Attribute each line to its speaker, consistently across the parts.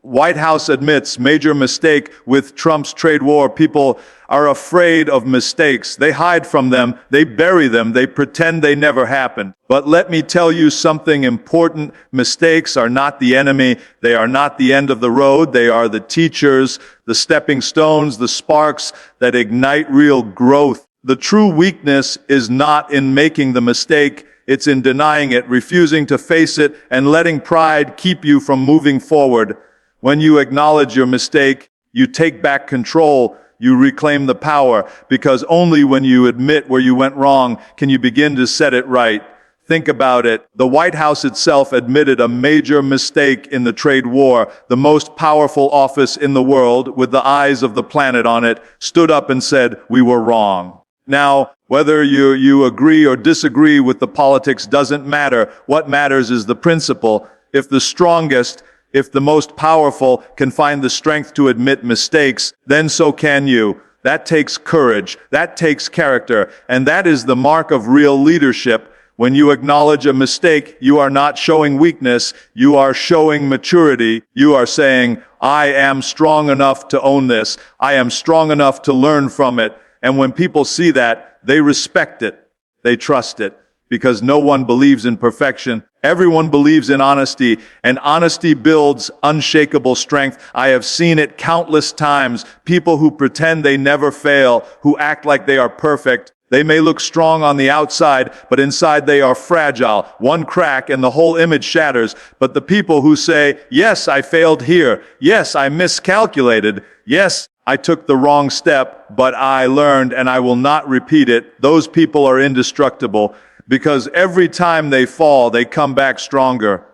Speaker 1: White House admits major mistake with Trump's trade war. People are afraid of mistakes. They hide from them. They bury them. They pretend they never happened. But let me tell you something important. Mistakes are not the enemy. They are not the end of the road. They are the teachers, the stepping stones, the sparks that ignite real growth. The true weakness is not in making the mistake. It's in denying it, refusing to face it, and letting pride keep you from moving forward. When you acknowledge your mistake, you take back control, you reclaim the power, because only when you admit where you went wrong can you begin to set it right. Think about it. The White House itself admitted a major mistake in the trade war. The most powerful office in the world, with the eyes of the planet on it, stood up and said, "We were wrong." Now, whether you agree or disagree with the politics doesn't matter. What matters is the principle. If the strongest, if the most powerful can find the strength to admit mistakes, then so can you. That takes courage. That takes character. And that is the mark of real leadership. When you acknowledge a mistake, you are not showing weakness. You are showing maturity. You are saying, I am strong enough to own this. I am strong enough to learn from it. And when people see that, they respect it. They trust it. Because no one believes in perfection. Everyone believes in honesty, and honesty builds unshakable strength. I have seen it countless times. People who pretend they never fail, who act like they are perfect. They may look strong on the outside, but inside they are fragile. One crack and the whole image shatters. But the people who say, yes, I failed here. Yes, I miscalculated. Yes, I took the wrong step, but I learned and I will not repeat it. Those people are indestructible. Because every time they fall, they come back stronger.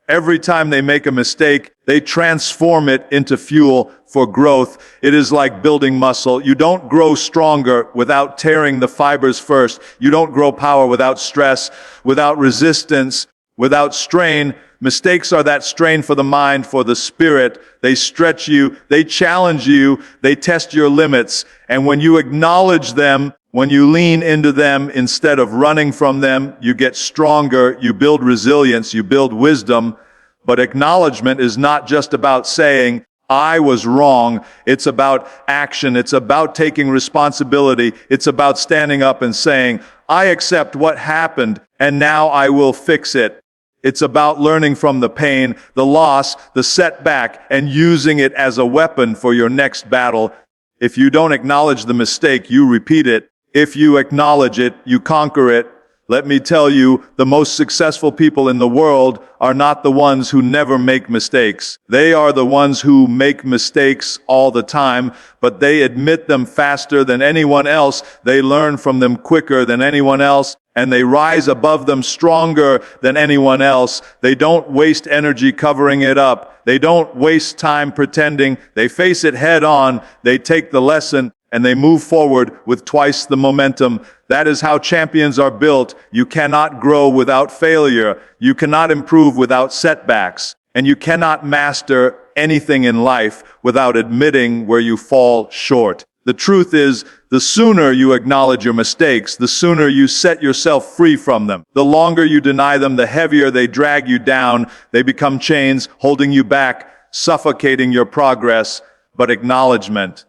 Speaker 1: Every time they make a mistake, they transform it into fuel for growth. It is like building muscle. You don't grow stronger without tearing the fibers first. You don't grow power without stress, without resistance, without strain. Mistakes are that strain for the mind, for the spirit. They stretch you, they challenge you, they test your limits. And when you acknowledge them, when you lean into them instead of running from them, you get stronger, you build resilience, you build wisdom. But acknowledgement is not just about saying, I was wrong. It's about action. It's about taking responsibility. It's about standing up and saying, I accept what happened, and now I will fix it. It's about learning from the pain, the loss, the setback, and using it as a weapon for your next battle. If you don't acknowledge the mistake, you repeat it. If you acknowledge it, you conquer it. Let me tell you, the most successful people in the world are not the ones who never make mistakes. They are the ones who make mistakes all the time, but they admit them faster than anyone else. They learn from them quicker than anyone else, and they rise above them stronger than anyone else. They don't waste energy covering it up. They don't waste time pretending. They face it head on. They take the lesson and they move forward with twice the momentum. That is how champions are built. You cannot grow without failure. You cannot improve without setbacks. And you cannot master anything in life without admitting where you fall short. The truth is, the sooner you acknowledge your mistakes, the sooner you set yourself free from them. The longer you deny them, the heavier they drag you down. They become chains holding you back, suffocating your progress. But acknowledgement,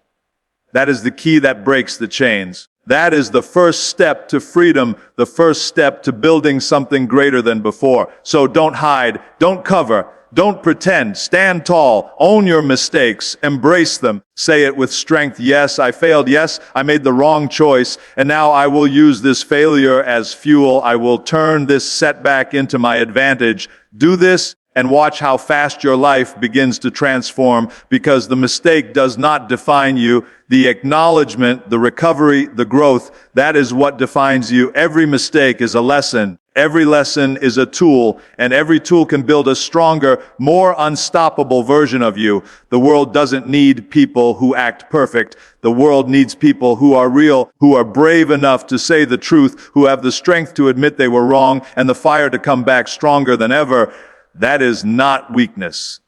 Speaker 1: that is the key that breaks the chains. That is the first step to freedom, the first step to building something greater than before. So don't hide, don't cover, don't pretend, stand tall, own your mistakes, embrace them, say it with strength. Yes, I failed. Yes, I made the wrong choice. And now I will use this failure as fuel. I will turn this setback into my advantage. Do this and watch how fast your life begins to transform, because the mistake does not define you. The acknowledgement, the recovery, the growth, that is what defines you. Every mistake is a lesson. Every lesson is a tool, and every tool can build a stronger, more unstoppable version of you. The world doesn't need people who act perfect. The world needs people who are real, who are brave enough to say the truth, who have the strength to admit they were wrong, and the fire to come back stronger than ever. That is not weakness.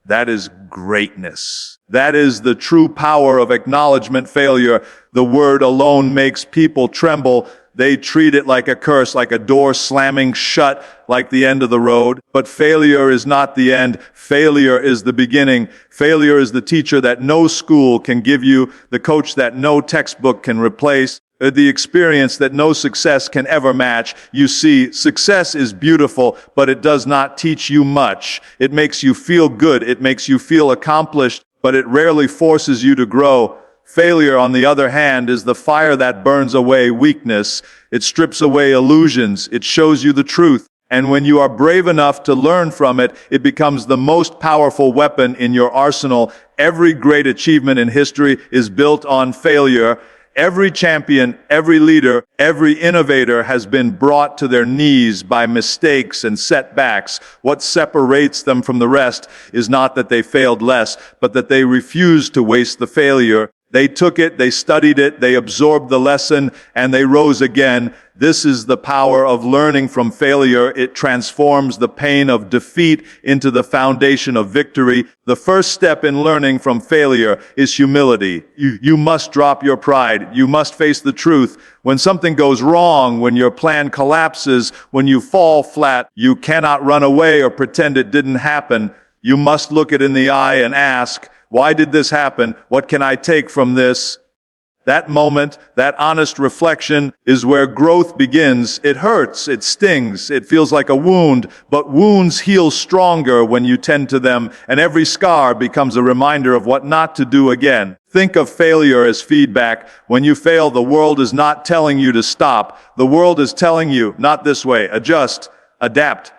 Speaker 1: That is greatness. That is the true power of acknowledgement. Failure, the word alone makes people tremble. They treat it like a curse, like a door slamming shut, like the end of the road. But failure is not the end. Failure is the beginning. Failure is the teacher that no school can give you, the coach that no textbook can replace, the experience that no success can ever match. You see, success is beautiful, but it does not teach you much. It makes you feel good. It makes you feel accomplished, but it rarely forces you to grow. Failure, on the other hand, is the fire that burns away weakness. It strips away illusions. It shows you the truth. And when you are brave enough to learn from it, it becomes the most powerful weapon in your arsenal. Every great achievement in history is built on failure. Every champion, every leader, every innovator has been brought to their knees by mistakes and setbacks. What separates them from the rest is not that they failed less, but that they refused to waste the failure. They took it, they studied it, they absorbed the lesson, and they rose again. This is the power of learning from failure. It transforms the pain of defeat into the foundation of victory. The first step in learning from failure is humility. You must drop your pride. You must face the truth. When something goes wrong, when your plan collapses, when you fall flat, you cannot run away or pretend it didn't happen. You must look it in the eye and ask, why did this happen? What can I take from this? That moment, that honest reflection is where growth begins. It hurts, it stings, it feels like a wound, but wounds heal stronger when you tend to them, and every scar becomes a reminder of what not to do again. Think of failure as feedback. When you fail, the world is not telling you to stop. The world is telling you, not this way, adjust, adapt,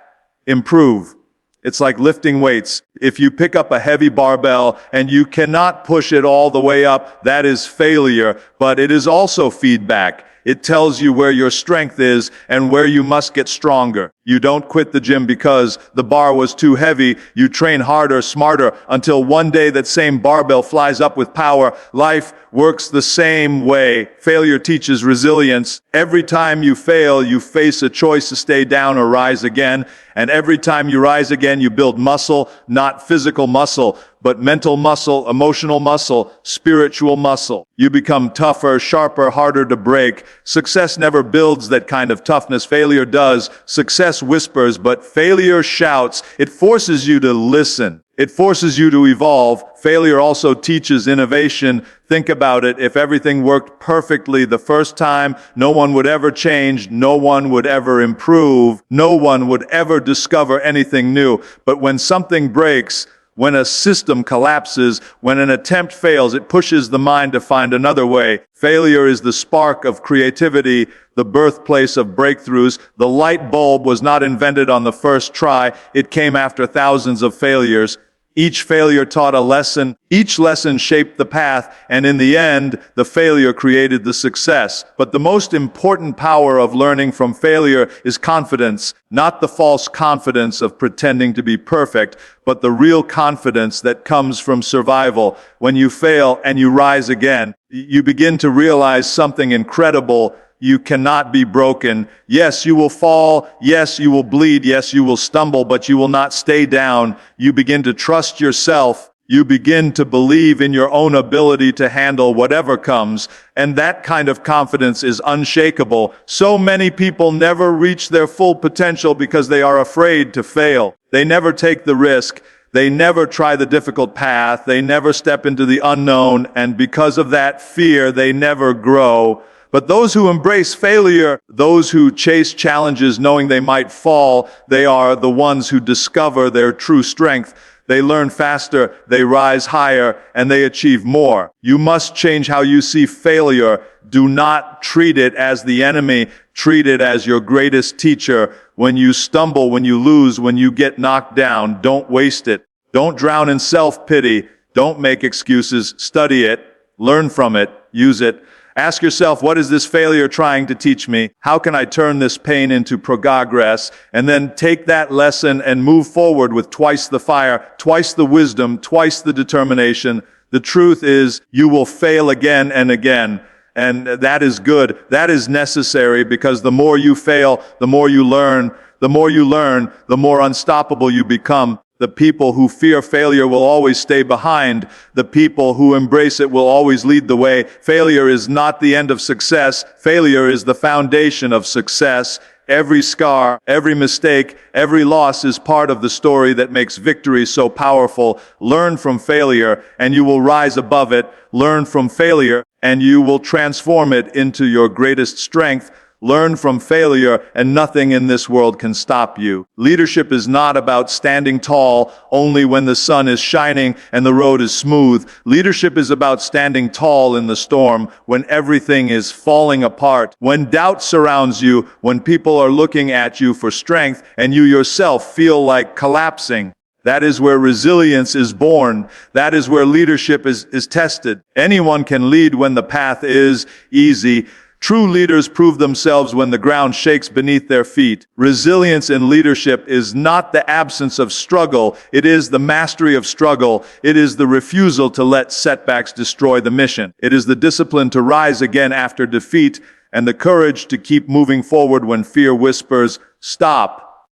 Speaker 1: improve. It's like lifting weights. If you pick up a heavy barbell and you cannot push it all the way up, that is failure, but it is also feedback. It tells you where your strength is and where you must get stronger. You don't quit the gym because the bar was too heavy. You train harder, smarter, until one day that same barbell flies up with power. Life works the same way. Failure teaches resilience. Every time you fail, you face a choice to stay down or rise again. And every time you rise again, you build muscle, not physical muscle, but mental muscle, emotional muscle, spiritual muscle. You become tougher, sharper, harder to break. Success never builds that kind of toughness. Failure does. Success whispers, but failure shouts. It forces you to listen. It forces you to evolve. Failure also teaches innovation. Think about it. If everything worked perfectly the first time, no one would ever change. No one would ever improve. No one would ever discover anything new. But when something breaks, when a system collapses, when an attempt fails, it pushes the mind to find another way. Failure is the spark of creativity, the birthplace of breakthroughs. The light bulb was not invented on the first try. It came after thousands of failures. Each failure taught a lesson. Each lesson shaped the path, and in the end, the failure created the success. But the most important power of learning from failure is confidence, not the false confidence of pretending to be perfect, but the real confidence that comes from survival. When you fail and you rise again, you begin to realize something incredible. You cannot be broken. Yes, you will fall. Yes, you will bleed. Yes, you will stumble, but you will not stay down. You begin to trust yourself. You begin to believe in your own ability to handle whatever comes. And that kind of confidence is unshakable. So many people never reach their full potential because they are afraid to fail. They never take the risk. They never try the difficult path. They never step into the unknown. And because of that fear, they never grow. But those who embrace failure, those who chase challenges knowing they might fall, they are the ones who discover their true strength. They learn faster, they rise higher, and they achieve more. You must change how you see failure. Do not treat it as the enemy. Treat it as your greatest teacher. When you stumble, when you lose, when you get knocked down, don't waste it. Don't drown in self-pity. Don't make excuses. Study it. Learn from it. Use it. Ask yourself, what is this failure trying to teach me? How can I turn this pain into progress? And then take that lesson and move forward with twice the fire, twice the wisdom, twice the determination. The truth is, you will fail again and again. And that is good. That is necessary, because the more you fail, the more you learn. The more you learn, the more unstoppable you become. The people who fear failure will always stay behind. The people who embrace it will always lead the way. Failure is not the end of success. Failure is the foundation of success. Every scar, every mistake, every loss is part of the story that makes victory so powerful. Learn from failure, and you will rise above it. Learn from failure, and you will transform it into your greatest strength. Learn from failure, and nothing in this world can stop you. Leadership is not about standing tall only when the sun is shining and the road is smooth. Leadership is about standing tall in the storm when everything is falling apart, when doubt surrounds you, when people are looking at you for strength and you yourself feel like collapsing. That is where resilience is born. That is where leadership is tested. Anyone can lead when the path is easy. True leaders prove themselves when the ground shakes beneath their feet. Resilience in leadership is not the absence of struggle. It is the mastery of struggle. It is the refusal to let setbacks destroy the mission. It is the discipline to rise again after defeat and the courage to keep moving forward when fear whispers, "Stop."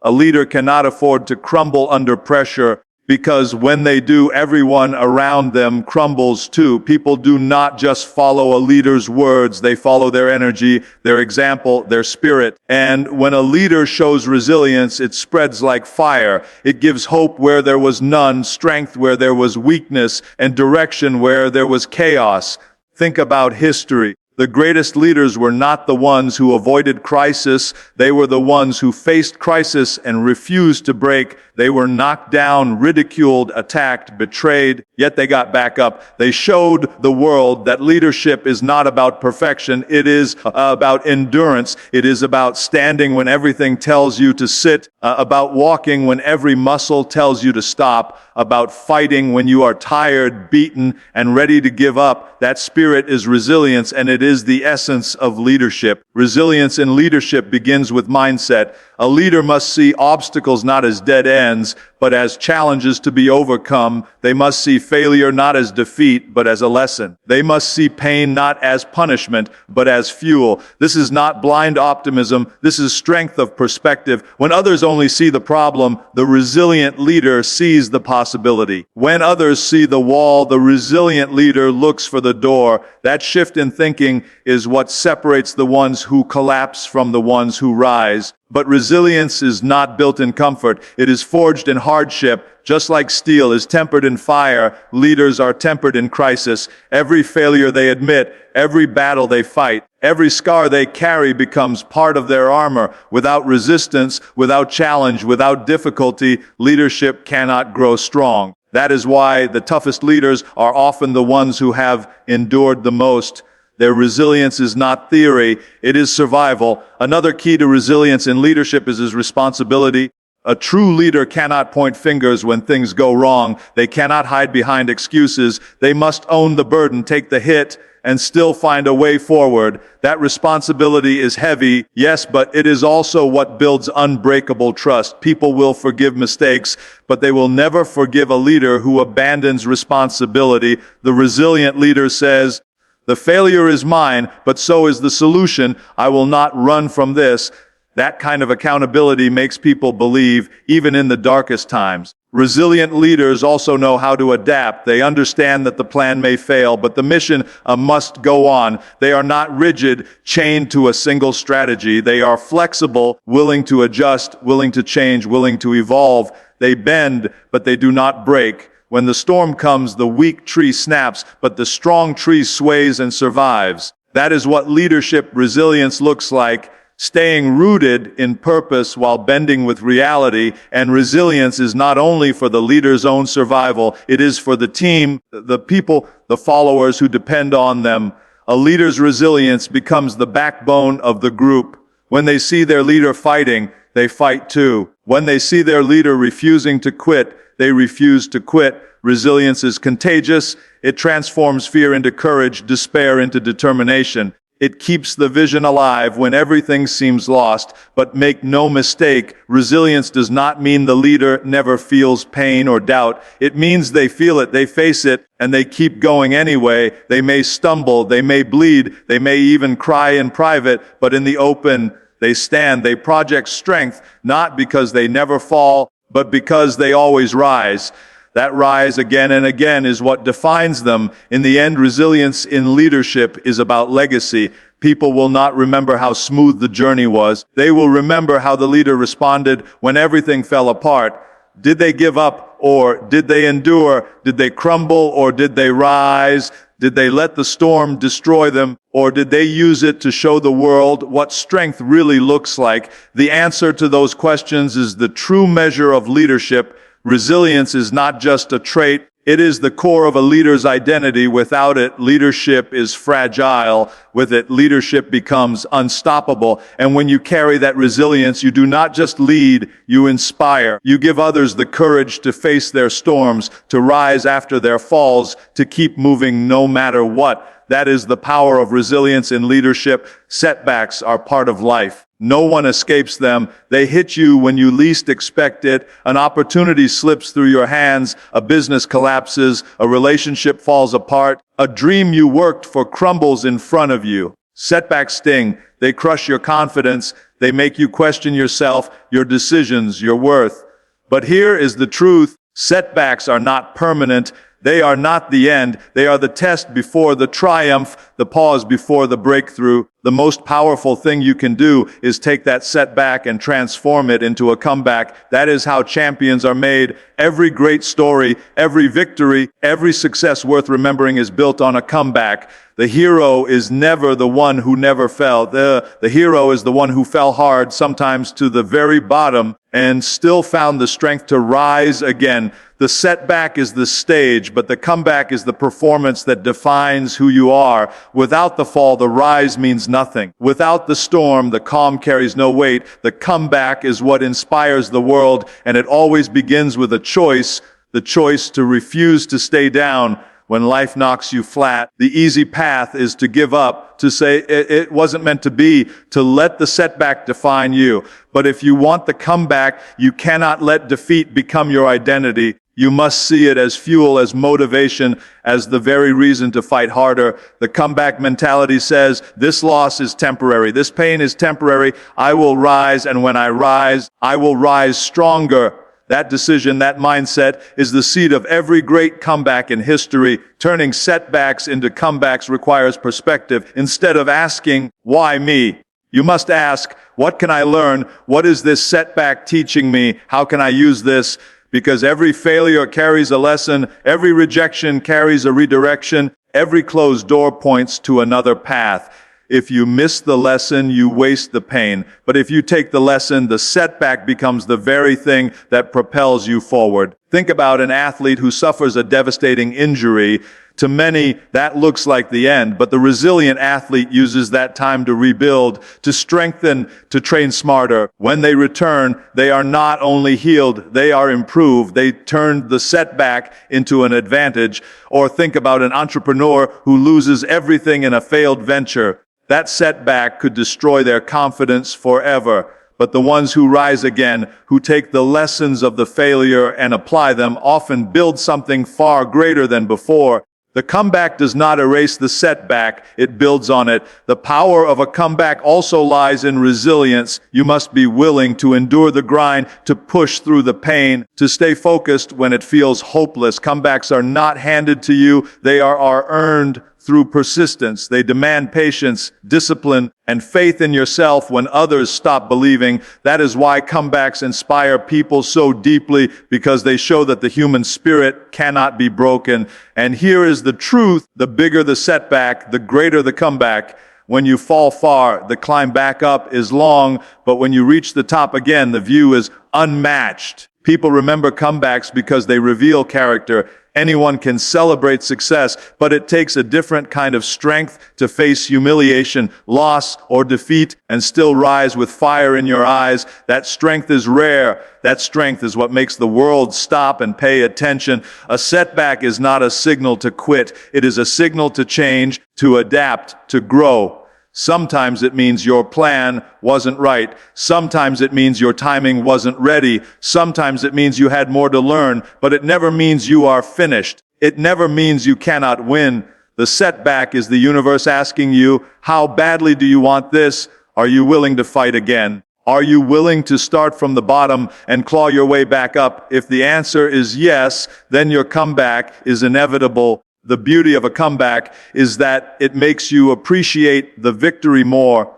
Speaker 1: A leader cannot afford to crumble under pressure, because when they do, everyone around them crumbles too. People do not just follow a leader's words, they follow their energy, their example, their spirit. And when a leader shows resilience, it spreads like fire. It gives hope where there was none, strength where there was weakness, and direction where there was chaos. Think about history. The greatest leaders were not the ones who avoided crisis. They were the ones who faced crisis and refused to break. They were knocked down, ridiculed, attacked, betrayed, yet they got back up. They showed the world that leadership is not about perfection. It is about endurance. It is about standing when everything tells you to sit, about walking when every muscle tells you to stop, about fighting when you are tired, beaten, and ready to give up. That spirit is resilience, and it is the essence of leadership. Resilience in leadership begins with mindset. A leader must see obstacles not as dead ends, but as challenges to be overcome. They must see failure not as defeat, but as a lesson. They must see pain not as punishment, but as fuel. This is not blind optimism. This is strength of perspective. When others only see the problem, the resilient leader sees the possibility. When others see the wall, the resilient leader looks for the door. That shift in thinking is what separates the ones who collapse from the ones who rise. But resilience is not built in comfort. It is forged in hardship. Just like steel is tempered in fire, leaders are tempered in crisis. Every failure they admit, every battle they fight, every scar they carry becomes part of their armor. Without resistance, without challenge, without difficulty, leadership cannot grow strong. That is why the toughest leaders are often the ones who have endured the most. Their resilience is not theory, it is survival. Another key to resilience in leadership is responsibility. A true leader cannot point fingers when things go wrong. They cannot hide behind excuses. They must own the burden, take the hit, and still find a way forward. That responsibility is heavy, yes, but it is also what builds unbreakable trust. People will forgive mistakes, but they will never forgive a leader who abandons responsibility. The resilient leader says, "The failure is mine, but so is the solution. I will not run from this." That kind of accountability makes people believe, even in the darkest times. Resilient leaders also know how to adapt. They understand that the plan may fail, but the mission must go on. They are not rigid, chained to a single strategy. They are flexible, willing to adjust, willing to change, willing to evolve. They bend, but they do not break. When the storm comes, the weak tree snaps, but the strong tree sways and survives. That is what leadership resilience looks like. Staying rooted in purpose while bending with reality. And resilience is not only for the leader's own survival, it is for the team, the people, the followers who depend on them. A leader's resilience becomes the backbone of the group. When they see their leader fighting, they fight too. When they see their leader refusing to quit, they refuse to quit. Resilience is contagious. It transforms fear into courage, despair into determination. It keeps the vision alive when everything seems lost. But make no mistake, resilience does not mean the leader never feels pain or doubt. It means they feel it, they face it, and they keep going anyway. They may stumble, they may bleed, they may even cry in private, but in the open, they stand, they project strength, not because they never fall, but because they always rise. That rise again and again is what defines them. In the end, resilience in leadership is about legacy. People will not remember how smooth the journey was. They will remember how the leader responded when everything fell apart. Did they give up, or did they endure? Did they crumble, or did they rise? Did they let the storm destroy them, or did they use it to show the world what strength really looks like? The answer to those questions is the true measure of leadership. Resilience is not just a trait, it is the core of a leader's identity. Without it, leadership is fragile. With it, leadership becomes unstoppable. And when you carry that resilience, you do not just lead, you inspire. You give others the courage to face their storms, to rise after their falls, to keep moving no matter what. That is the power of resilience in leadership. Setbacks are part of life. No one escapes them. They hit you when you least expect it. An opportunity slips through your hands. A business collapses. A relationship falls apart. A dream you worked for crumbles in front of you. Setbacks sting. They crush your confidence. They make you question yourself, your decisions, your worth. But here is the truth. Setbacks are not permanent. They are not the end. They are the test before the triumph, the pause before the breakthrough. The most powerful thing you can do is take that setback and transform it into a comeback. That is how champions are made. Every great story, every victory, every success worth remembering is built on a comeback. The hero is never the one who never fell. The hero is the one who fell hard, sometimes to the very bottom, and still found the strength to rise again. The setback is the stage, but the comeback is the performance that defines who you are. Without the fall, the rise means nothing. Without the storm, the calm carries no weight. The comeback is what inspires the world, and it always begins with a choice, the choice to refuse to stay down when life knocks you flat. The easy path is to give up, to say it wasn't meant to be, to let the setback define you. But if you want the comeback, you cannot let defeat become your identity. You must see it as fuel, as motivation, as the very reason to fight harder. The comeback mentality says, this loss is temporary, this pain is temporary, I will rise, and when I rise, I will rise stronger. That decision, that mindset, is the seed of every great comeback in history. Turning setbacks into comebacks requires perspective. Instead of asking, why me? You must ask, what can I learn? What is this setback teaching me? How can I use this? Because every failure carries a lesson, every rejection carries a redirection, every closed door points to another path. If you miss the lesson, you waste the pain. But if you take the lesson, the setback becomes the very thing that propels you forward. Think about an athlete who suffers a devastating injury. To many, that looks like the end, but the resilient athlete uses that time to rebuild, to strengthen, to train smarter. When they return, they are not only healed, they are improved. They turned the setback into an advantage. Or think about an entrepreneur who loses everything in a failed venture. That setback could destroy their confidence forever. But the ones who rise again, who take the lessons of the failure and apply them, often build something far greater than before. The comeback does not erase the setback, it builds on it. The power of a comeback also lies in resilience. You must be willing to endure the grind, to push through the pain, to stay focused when it feels hopeless. Comebacks are not handed to you, they are earned through persistence. They demand patience, discipline, and faith in yourself when others stop believing. That is why comebacks inspire people so deeply, because they show that the human spirit cannot be broken. And here is the truth: the bigger the setback, the greater the comeback. When you fall far, the climb back up is long, but when you reach the top again, the view is unmatched. People remember comebacks because they reveal character. Anyone can celebrate success, but it takes a different kind of strength to face humiliation, loss, or defeat and still rise with fire in your eyes. That strength is rare. That strength is what makes the world stop and pay attention. A setback is not a signal to quit. It is a signal to change, to adapt, to grow. Sometimes it means your plan wasn't right. Sometimes it means your timing wasn't ready. Sometimes it means you had more to learn, but it never means you are finished. It never means you cannot win. The setback is the universe asking you, how badly do you want this? Are you willing to fight again? Are you willing to start from the bottom and claw your way back up? If the answer is yes, then your comeback is inevitable. The beauty of a comeback is that it makes you appreciate the victory more.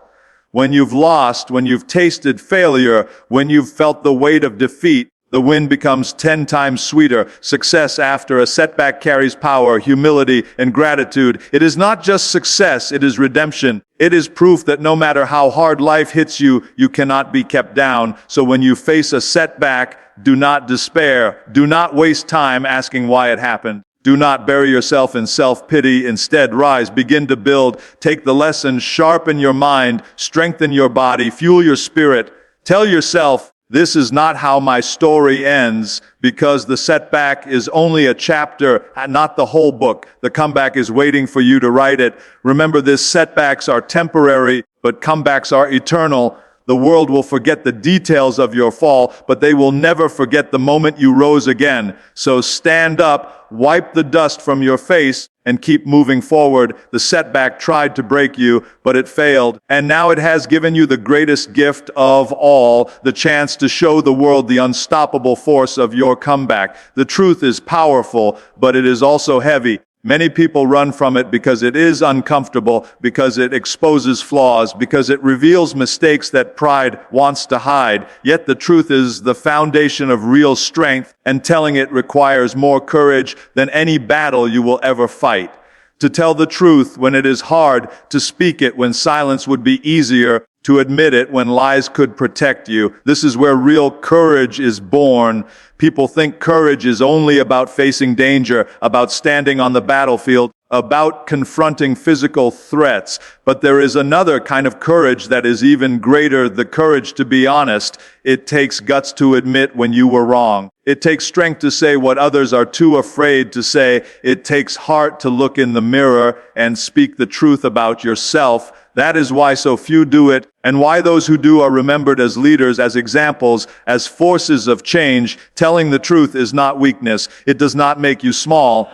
Speaker 1: When you've lost, when you've tasted failure, when you've felt the weight of defeat, the win becomes 10 times sweeter. Success after a setback carries power, humility, and gratitude. It is not just success, it is redemption. It is proof that no matter how hard life hits you, you cannot be kept down. So when you face a setback, do not despair. Do not waste time asking why it happened. Do not bury yourself in self-pity. Instead, rise, begin to build. Take the lessons, sharpen your mind, strengthen your body, fuel your spirit. Tell yourself, this is not how my story ends, because the setback is only a chapter, not the whole book. The comeback is waiting for you to write it. Remember this, setbacks are temporary, but comebacks are eternal. The world will forget the details of your fall, but they will never forget the moment you rose again. So stand up, wipe the dust from your face, and keep moving forward. The setback tried to break you, but it failed. And now it has given you the greatest gift of all, the chance to show the world the unstoppable force of your comeback. The truth is powerful, but it is also heavy. Many people run from it because it is uncomfortable, because it exposes flaws, because it reveals mistakes that pride wants to hide. Yet the truth is the foundation of real strength, and telling it requires more courage than any battle you will ever fight. To tell the truth when it is hard, to speak it when silence would be easier, to admit it when lies could protect you. This is where real courage is born. People think courage is only about facing danger, about standing on the battlefield, about confronting physical threats. But there is another kind of courage that is even greater, the courage to be honest. It takes guts to admit when you were wrong. It takes strength to say what others are too afraid to say. It takes heart to look in the mirror and speak the truth about yourself. That is why so few do it, and why those who do are remembered as leaders, as examples, as forces of change. Telling the truth is not weakness. It does not make you small.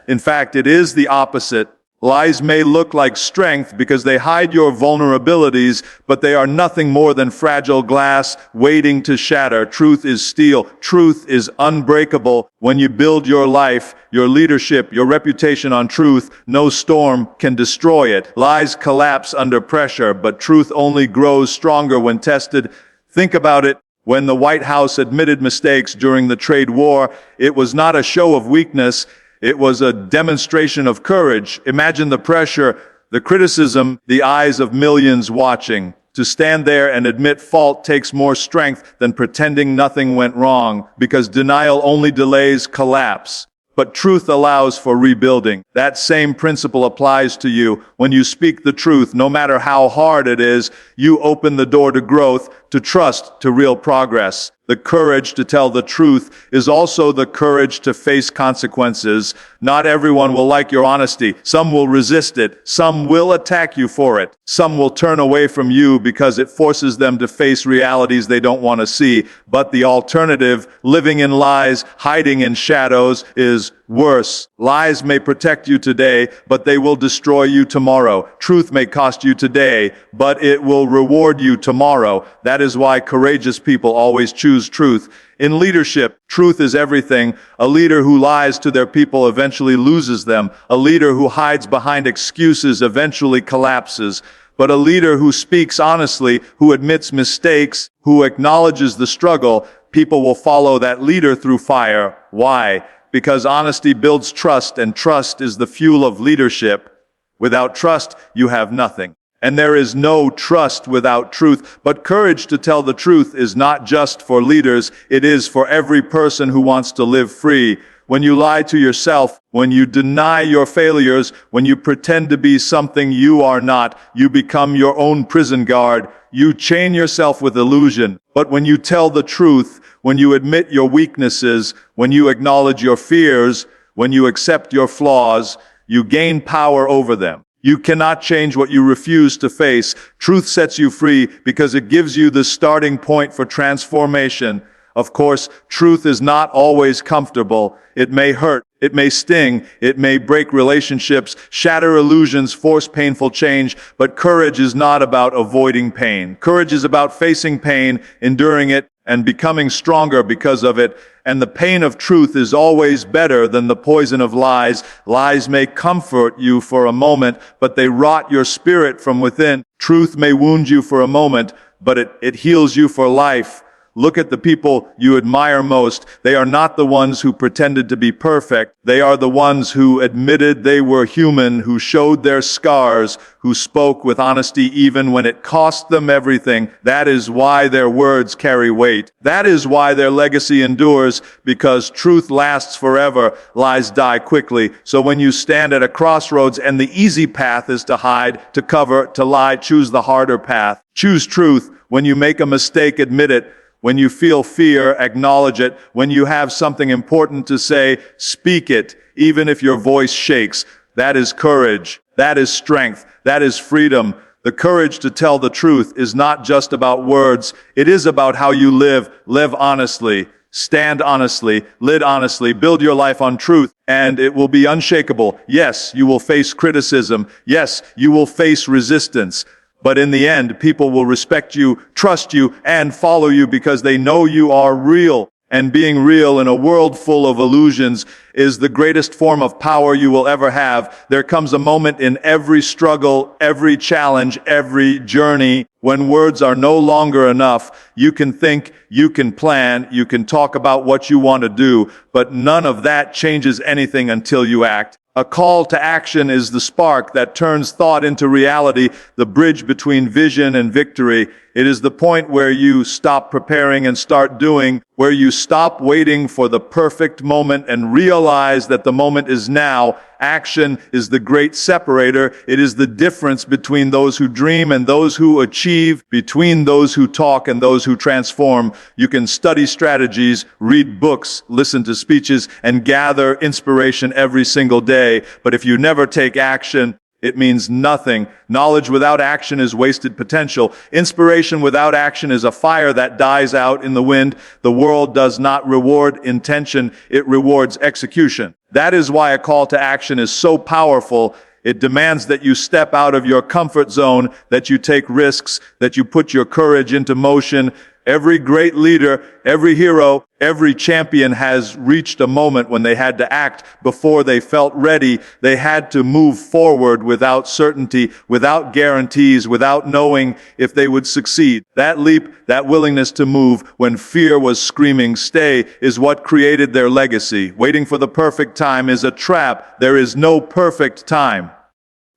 Speaker 1: In fact, it is the opposite. Lies may look like strength because they hide your vulnerabilities, but they are nothing more than fragile glass waiting to shatter. Truth is steel. Truth is unbreakable. When you build your life, your leadership, your reputation on truth, no storm can destroy it. Lies collapse under pressure, but truth only grows stronger when tested. Think about it. When the White House admitted mistakes during the trade war, it was not a show of weakness. It was a demonstration of courage. Imagine the pressure, the criticism, the eyes of millions watching. To stand there and admit fault takes more strength than pretending nothing went wrong, because denial only delays collapse. But truth allows for rebuilding. That same principle applies to you. When you speak the truth, no matter how hard it is, you open the door to growth, to trust, to real progress. The courage to tell the truth is also the courage to face consequences. Not everyone will like your honesty. Some will resist it. Some will attack you for it. Some will turn away from you because it forces them to face realities they don't want to see. But the alternative, living in lies, hiding in shadows, is worse. Lies may protect you today, but they will destroy you tomorrow. Truth may cost you today, but it will reward you tomorrow. That is why courageous people always choose truth. In leadership, truth is everything. A leader who lies to their people eventually loses them. A leader who hides behind excuses eventually collapses. But a leader who speaks honestly, who admits mistakes, who acknowledges the struggle, people will follow that leader through fire. Why? Because honesty builds trust, and trust is the fuel of leadership. Without trust, you have nothing. And there is no trust without truth. But courage to tell the truth is not just for leaders. It is for every person who wants to live free. When you lie to yourself, when you deny your failures, when you pretend to be something you are not, you become your own prison guard. You chain yourself with illusion. But when you tell the truth, when you admit your weaknesses, when you acknowledge your fears, when you accept your flaws, you gain power over them. You cannot change what you refuse to face. Truth sets you free because it gives you the starting point for transformation. Of course, truth is not always comfortable. It may hurt, it may sting, it may break relationships, shatter illusions, force painful change, but courage is not about avoiding pain. Courage is about facing pain, enduring it, and becoming stronger because of it. And the pain of truth is always better than the poison of lies. Lies may comfort you for a moment, but they rot your spirit from within. Truth may wound you for a moment, but it heals you for life. Look at the people you admire most. They are not the ones who pretended to be perfect. They are the ones who admitted they were human, who showed their scars, who spoke with honesty even when it cost them everything. That is why their words carry weight. That is why their legacy endures, because truth lasts forever, lies die quickly. So when you stand at a crossroads and the easy path is to hide, to cover, to lie, choose the harder path. Choose truth. When you make a mistake, admit it. When you feel fear, acknowledge it. When you have something important to say, speak it, even if your voice shakes. That is courage. That is strength. That is freedom. The courage to tell the truth is not just about words. It is about how you live. Live honestly. Stand honestly. Live honestly. Build your life on truth, and it will be unshakable. Yes, you will face criticism. Yes, you will face resistance. But in the end, people will respect you, trust you, and follow you because they know you are real. And being real in a world full of illusions is the greatest form of power you will ever have. There comes a moment in every struggle, every challenge, every journey, when words are no longer enough. You can think, you can plan, you can talk about what you want to do, but none of that changes anything until you act. A call to action is the spark that turns thought into reality, the bridge between vision and victory. It is the point where you stop preparing and start doing, where you stop waiting for the perfect moment and realize that the moment is now. Action is the great separator. It is the difference between those who dream and those who achieve, between those who talk and those who transform. You can study strategies, read books, listen to speeches, and gather inspiration every single day. But if you never take action, it means nothing. Knowledge without action is wasted potential. Inspiration without action is a fire that dies out in the wind. The world does not reward intention, it rewards execution. That is why a call to action is so powerful. It demands that you step out of your comfort zone, that you take risks, that you put your courage into motion. Every great leader, every hero, every champion has reached a moment when they had to act before they felt ready. They had to move forward without certainty, without guarantees, without knowing if they would succeed. That leap, that willingness to move when fear was screaming, "Stay," is what created their legacy. Waiting for the perfect time is a trap. There is no perfect time.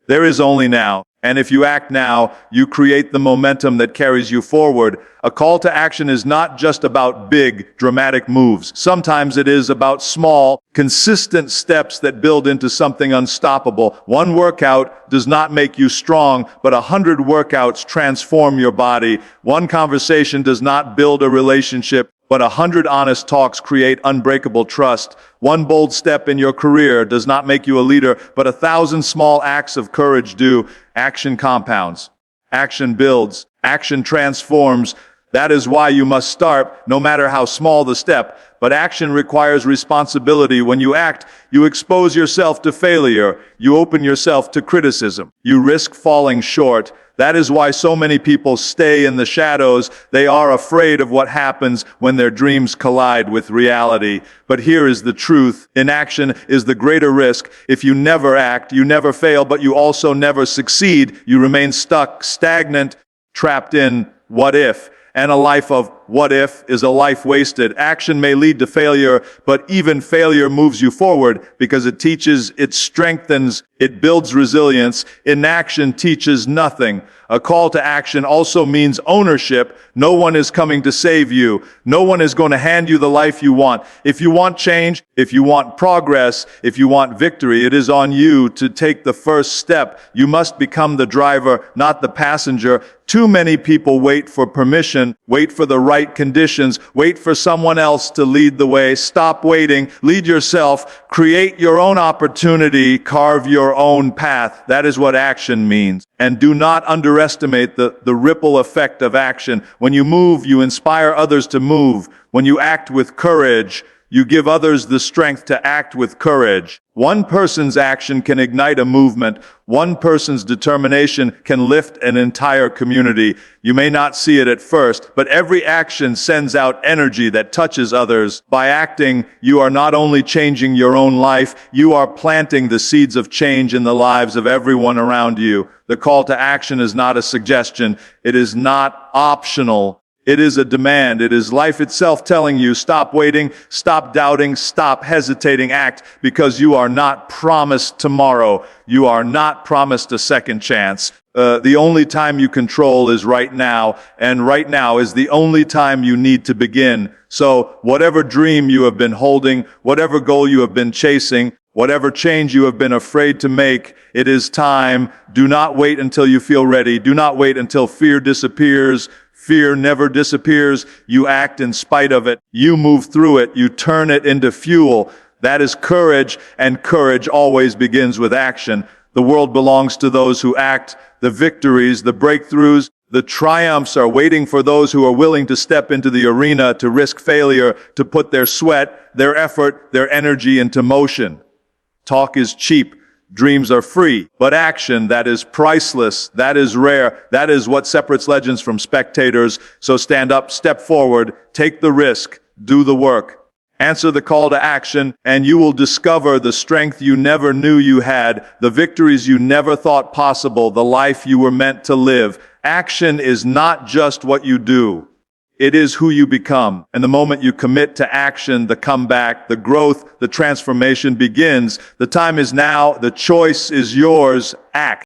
Speaker 1: There is only now. And if you act now, you create the momentum that carries you forward. A call to action is not just about big, dramatic moves. Sometimes it is about small, consistent steps that build into something unstoppable. One workout does not make you strong, but 100 workouts transform your body. One conversation does not build a relationship, but 100 honest talks create unbreakable trust. One bold step in your career does not make you a leader, but 1,000 small acts of courage do. Action compounds. Action builds. Action transforms. That is why you must start, no matter how small the step. But action requires responsibility. When you act, you expose yourself to failure. You open yourself to criticism. You risk falling short. That is why so many people stay in the shadows. They are afraid of what happens when their dreams collide with reality. But here is the truth. Inaction is the greater risk. If you never act, you never fail, but you also never succeed. You remain stuck, stagnant, trapped in what if. And a life of what if is a life wasted. Action may lead to failure, but even failure moves you forward because it teaches, it strengthens, it builds resilience. Inaction teaches nothing. A call to action also means ownership. No one is coming to save you. No one is going to hand you the life you want. If you want change, if you want progress, if you want victory, it is on you to take the first step. You must become the driver, not the passenger. Too many people wait for permission, wait for the right right conditions. Wait for someone else to lead the way. Stop waiting. Lead yourself. Create your own opportunity. Carve your own path. That is what action means. And do not underestimate the ripple effect of action. When you move, you inspire others to move. When you act with courage, you give others the strength to act with courage. One person's action can ignite a movement. One person's determination can lift an entire community. You may not see it at first, but every action sends out energy that touches others. By acting, you are not only changing your own life, you are planting the seeds of change in the lives of everyone around you. The call to action is not a suggestion. It is not optional. It is a demand. It is life itself telling you, stop waiting, stop doubting, stop hesitating, act, because you are not promised tomorrow. You are not promised a second chance. The only time you control is right now, and right now is the only time you need to begin. So whatever dream you have been holding, whatever goal you have been chasing, whatever change you have been afraid to make, it is time. Do not wait until you feel ready. Do not wait until fear disappears. Fear never disappears. You act in spite of it. You move through it. You turn it into fuel. That is courage, and courage always begins with action. The world belongs to those who act. The victories, the breakthroughs, the triumphs are waiting for those who are willing to step into the arena, to risk failure, to put their sweat, their effort, their energy into motion. Talk is cheap. Dreams are free, but action, that is priceless, that is rare, that is what separates legends from spectators. So stand up, step forward, take the risk, do the work. Answer the call to action, and you will discover the strength you never knew you had, the victories you never thought possible, the life you were meant to live. Action is not just what you do. It is who you become. And the moment you commit to action, the comeback, the growth, the transformation begins. The time is now. The choice is yours. Act.